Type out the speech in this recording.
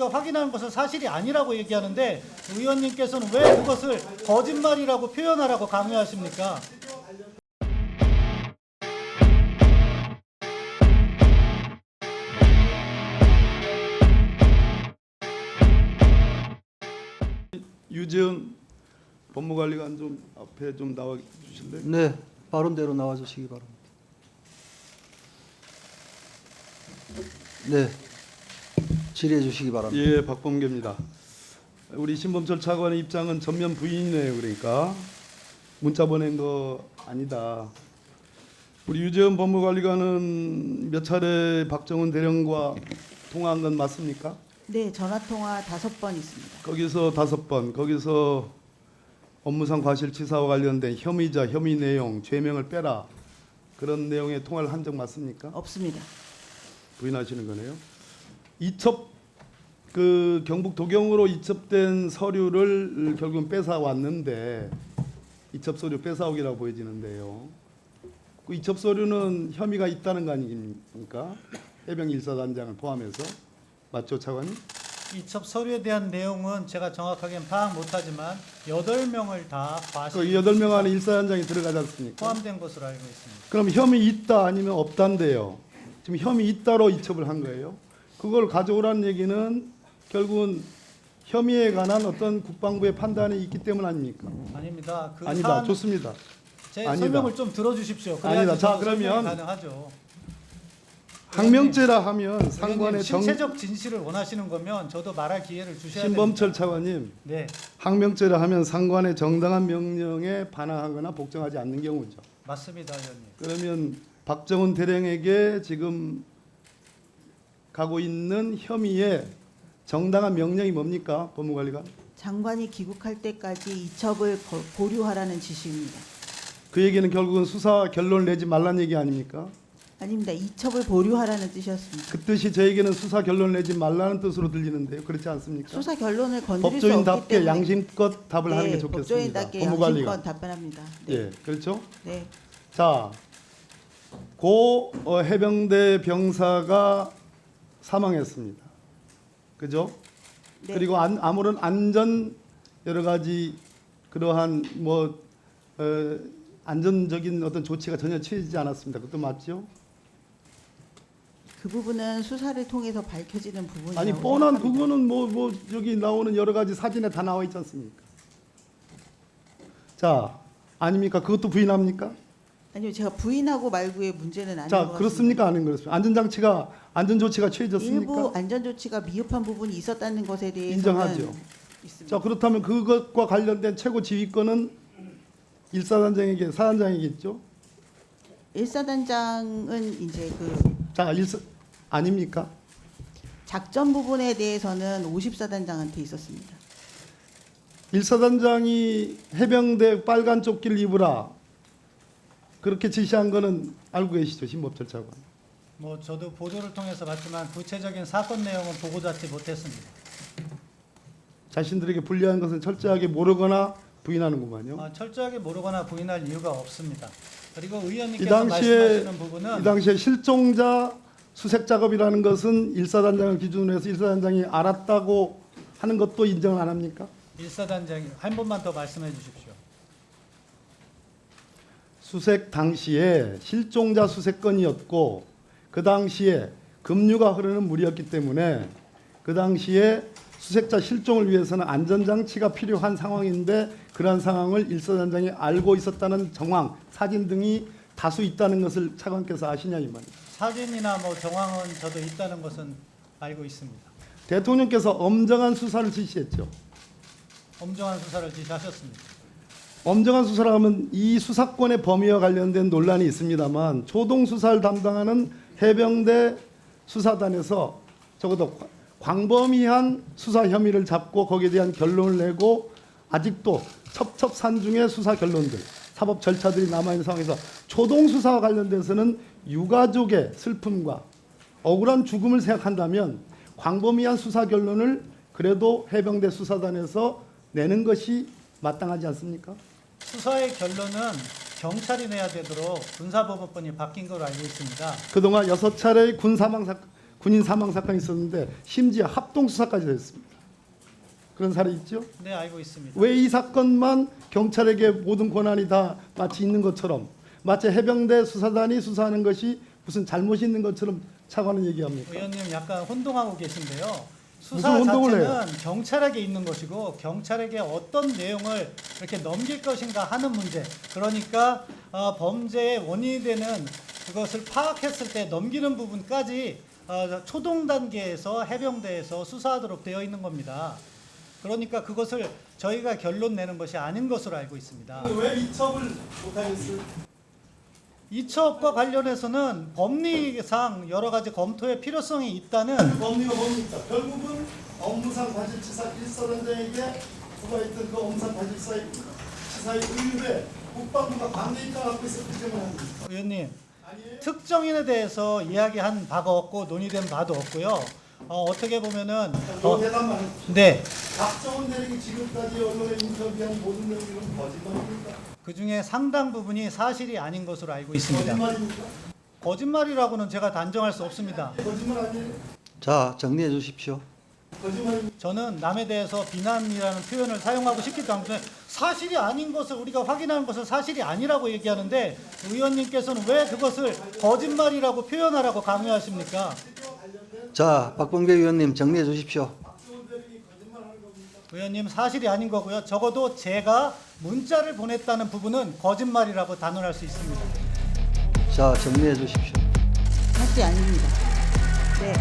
확인한 것은 사실이 아니라고 얘기하는데 의원님께서는 왜 그것을 거짓말이라고 표현하라고 강요하십니까? 유재현 법무관리관 좀 앞에 좀 나와 주실래요? 네, 발언대로 나와주시기 바랍니다. 네, 질의해 주시기 바랍니다. 예, 박범계입니다. 우리 신범철 차관의 입장은 전면 부인이네요. 그러니까 문자 보낸 거 아니다. 우리 유재현 법무관리관은 몇 차례 박정훈 대령과 통화한 건 맞습니까? 네, 전화 통화 5번 있습니다. 거기서 5번, 거기서 업무상 과실치사와 관련된 혐의자, 혐의 내용, 죄명을 빼라 그런 내용의 통화를 한 적 맞습니까? 없습니다. 부인하시는 거네요. 이첩 그 경북 도경으로 이첩된 서류를 결국은 뺏어 왔는데 이첩 서류 뺏어오기라고 보여지는데요. 그 이첩 서류는 혐의가 있다는 거 아닙니까? 해병 1사단장을 포함해서 맞죠, 차관님? 이첩 서류에 대한 내용은 제가 정확하게는 파악 못하지만 8명을 다 그 8명 안에 1사단장이 들어가지 않습니까? 포함된 것으로 알고 있습니다. 그럼 혐의 있다 아니면 없다인데요. 지금 혐의 있다로 이첩을 한 거예요. 그걸 가져오라는 얘기는 결국은 혐의에 관한 어떤 국방부의 판단이 있기 때문 아닙니까? 아닙니다. 그 아니다. 사안, 좋습니다. 제 아니다. 설명을 좀 들어주십시오. 아니다. 자, 그래야지 설명이 그러면 가능하죠. 항명죄라 하면 상관의 실체적 진실을 원하시는 거면 저도 말할 기회를 주셔야 됩니다. 신범철 차관님, 네, 항명죄라 하면 상관의 정당한 명령에 반항하거나 복종하지 않는 경우죠. 맞습니다, 의원님. 그러면 박정훈 대령에게 지금 가고 있는 혐의의 정당한 명령이 뭡니까? 법무관리관? 장관이 귀국할 때까지 이첩을 보류하라는 지시입니다. 그 얘기는 결국은 수사 결론을 내지 말라는 얘기 아닙니까? 아닙니다. 이첩을 보류하라는 뜻이었습니다. 그 뜻이 저에게는 수사 결론을 내지 말라는 뜻으로 들리는데요. 그렇지 않습니까? 수사 결론을 건드릴 수 없기 법조인답게 때문에 양심껏 답을 하는 게 좋겠습니다. 법조인답게 법무관리관. 양심껏 답변합니다. 네. 예, 그렇죠? 네. 자, 고 해병대 병사가 사망했습니다. 그죠? 네. 그리고 아무런 안전 여러 가지 그러한 안전적인 어떤 조치가 전혀 취해지지 않았습니다. 그것도 맞죠? 그 부분은 수사를 통해서 밝혀지는 부분이라고 아니 뻔한 생각합니다. 그거는 여기 나오는 여러 가지 사진에 다 나와 있지 않습니까? 자, 아닙니까? 그것도 부인합니까? 아니요, 제가 부인하고 말고의 문제는 아닌 것 자, 같습니다. 그렇습니까? 아닌 그렇습니까? 안전 조치가 취해졌습니까? 일부 안전 조치가 미흡한 부분이 있었다는 것에 대해서는 인정하죠. 있습니다. 자, 그렇다면 그것과 관련된 최고 지휘권은 1사단장에게 사단장이겠죠? 1사단장은 이제 자, 아닙니까? 작전 부분에 대해서는 54단장한테 있었습니다. 1사단장이 해병대 빨간 조끼를 입으라 그렇게 지시한 거는 알고 계시죠, 신범철 차관? 뭐 저도 보도를 통해서 봤지만 구체적인 사건 내용은 보고 받지 못했습니다. 자신들에게 불리한 것은 철저하게 모르거나 부인하는구만요. 철저하게 모르거나 부인할 이유가 없습니다. 그리고 이 의원님께서 당시에 말씀하시는 부분은 이 당시에 실종자 수색 작업이라는 것은 1사단장을 기준으로 해서 1사단장이 알았다고 하는 것도 인정을 안 합니까? 1사단장이 한 번만 더 말씀해 주십시오. 수색 당시에 실종자 수색건이었고 그 당시에 급류가 흐르는 물이었기 때문에 그 당시에 수색자 실종을 위해서는 안전장치가 필요한 상황인데 그러한 상황을 1사단장이 알고 있었다는 정황, 사진 등이 다수 있다는 것을 차관께서 아시냐 이 말이에요. 사진이나 뭐 정황은 저도 있다는 것은 알고 있습니다. 대통령께서 엄정한 수사를 지시했죠. 엄정한 수사를 지시하셨습니다. 엄정한 수사를 하면 이 수사권의 범위와 관련된 논란이 있습니다만 초동 수사를 담당하는 해병대 수사단에서 적어도 광범위한 수사 혐의를 잡고 거기에 대한 결론을 내고 아직도 첩첩산중의 수사 결론들, 사법 절차들이 남아있는 상황에서 초동 수사와 관련돼서는 유가족의 슬픔과 억울한 죽음을 생각한다면 광범위한 수사 결론을 그래도 해병대 수사단에서 내는 것이 마땅하지 않습니까? 수사의 결론은 경찰이 내야 되도록 군사법원이 바뀐 걸로 알고 있습니다. 그동안 6차례의 군 사망 사건, 군인 사망 사건이 있었는데 심지어 합동 수사까지 됐습니다. 그런 사례 있죠? 네, 알고 있습니다. 왜 이 사건만 경찰에게 모든 권한이 다 마치 있는 것처럼, 마치 해병대 수사단이 수사하는 것이 무슨 잘못이 있는 것처럼 차관은 얘기합니까? 의원님 약간 혼동하고 계신데요. 무슨 수사 혼동을 자체는 경찰에게 있는 것이고 경찰에게 어떤 내용을 이렇게 넘길 것인가 하는 문제. 그러니까 범죄의 원인이 되는 그것을 파악했을 때 넘기는 부분까지 초동 단계에서 해병대에서 수사하도록 되어 있는 겁니다. 그러니까 그것을 저희가 결론 내는 것이 아닌 것으로 알고 있습니다. 왜 이첩을 못하겠어요? 이첩과 관련해서는 법리상 여러 가지 검토의 필요성이 있다는 법리가 뭡니까? 결국은 업무상 과실치사 1사단장에게 부과했던 그 업무상 과실치사의 의뢰 국방부가 관계인가 갖고 있었기 때문에 합니다. 의원님, 아니에요? 특정인에 대해서 이야기한 바가 없고 논의된 바도 없고요. 어떻게 보면은 요 대답만 해주십시오. 네, 박정원 대령이 지금까지 언론에 인터뷰한 모든 내용은 거짓말입니까? 그 중에 상당 부분이 사실이 아닌 것으로 알고 있습니다. 거짓말입니까? 거짓말이라고는 제가 단정할 수 없습니다. 거짓말 아니에요? 자, 정리해 주십시오. 거짓말입니까? 저는 남에 대해서 비난이라는 표현을 사용하고 싶기 때문에 사실이 아닌 것을 우리가 확인한 것을 사실이 아니라고 얘기하는데 의원님께서는 왜 그것을 거짓말이라고 표현하라고 강요하십니까? 자, 박범계 의원님 정리해 주십시오. 의원님 사실이 아닌 거고요. 적어도 제가 문자를 보냈다는 부분은 거짓말이라고 단언할 수 있습니다. 자, 정리해 주십시오. 사실이 아닙니다. 네.